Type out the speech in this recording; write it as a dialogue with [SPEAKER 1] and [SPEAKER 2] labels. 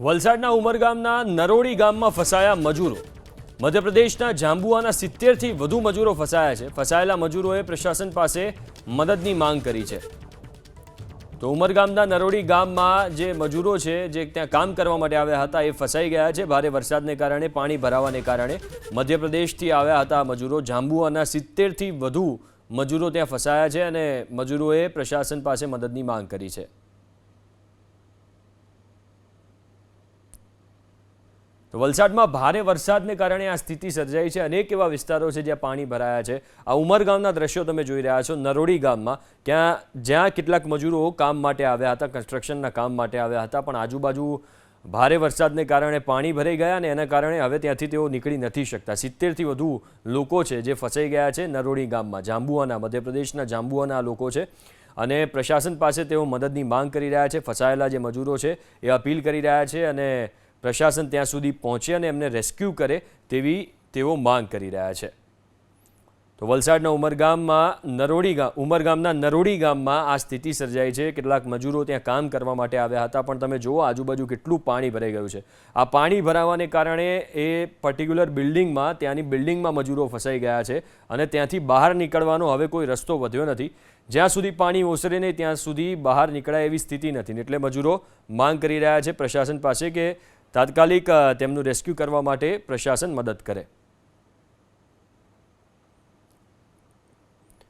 [SPEAKER 1] વલસાડના ઉમરગામના નરોડી ગામમાં ફસાયા મજૂરો. મધ્યપ્રદેશના જાંબુઆના 70થી વધુ મજૂરો ફસાયા છે. ફસાયેલા મજૂરોએ પ્રશાસન પાસે મદદની માંગ કરી છે. તો ઉમરગામના નરોડી ગામમાં જે મજૂરો છે જે ત્યાં કામ કરવા માટે આવ્યા હતા એ ફસાઈ ગયા છે. ભારે વરસાદને કારણે પાણી ભરાવાને કારણે મધ્યપ્રદેશથી આવ્યા હતા મજૂરો. જાંબુઆના 70થી વધુ મજૂરો ત્યાં ફસાયા છે અને મજૂરોએ પ્રશાસન પાસે મદદની માંગ કરી છે. તો વલસાડમાં ભારે વરસાદને કારણે આ સ્થિતિ સર્જાઈ છે. અનેક એવા વિસ્તારો છે જ્યાં પાણી ભરાયા છે. આ ઉમરગામના દ્રશ્યો તમે જોઈ રહ્યા છો. નરોડી ગામમાં જ્યાં કેટલાક મજૂરો કામ માટે આવ્યા હતા, કન્સ્ટ્રક્શનના કામ માટે આવ્યા હતા, પણ આજુબાજુ ભારે વરસાદને કારણે પાણી ભરાઈ ગયા અને એના કારણે હવે ત્યાંથી તેઓ નીકળી નથી શકતા. 70થી વધુ લોકો છે જે ફસાઈ ગયા છે નરોડી ગામમાં. જાંબુઆના, મધ્યપ્રદેશના જાંબુઆના લોકો છે અને પ્રશાસન પાસે તેઓ મદદની માંગ કરી રહ્યા છે. ફસાયેલા જે મજૂરો છે એ અપીલ કરી રહ્યા છે અને પ્રશાસન ત્યાં સુધી પહોંચે અને એમને રેસ્ક્યુ કરે તેવી તેઓ માંગ કરી રહ્યા છે. તો વલસાડના ઉમરગામના નરોડી ગામમાં આ સ્થિતિ સર્જાઈ છે. કેટલાક મજૂરો ત્યાં કામ કરવા માટે આવ્યા હતા, પણ તમે જુઓ આજુબાજુ કેટલું પાણી ભરાઈ ગયું છે. આ પાણી ભરાવાને કારણે એ પર્ટિક્યુલર બિલ્ડિંગમાં, ત્યાંની બિલ્ડિંગમાં મજૂરો ફસાઈ ગયા છે અને ત્યાંથી બહાર નીકળવાનો હવે કોઈ રસ્તો વધ્યો નથી. જ્યાં સુધી પાણી ઓસરે નહીં ત્યાં સુધી બહાર નીકળાય એવી સ્થિતિ નથી. એટલે મજૂરો માંગ કરી રહ્યા છે પ્રશાસન પાસે કે તાત્કાલિક તેમનું રેસ્ક્યુ કરવા માટે પ્રશાસન મદદ કરે.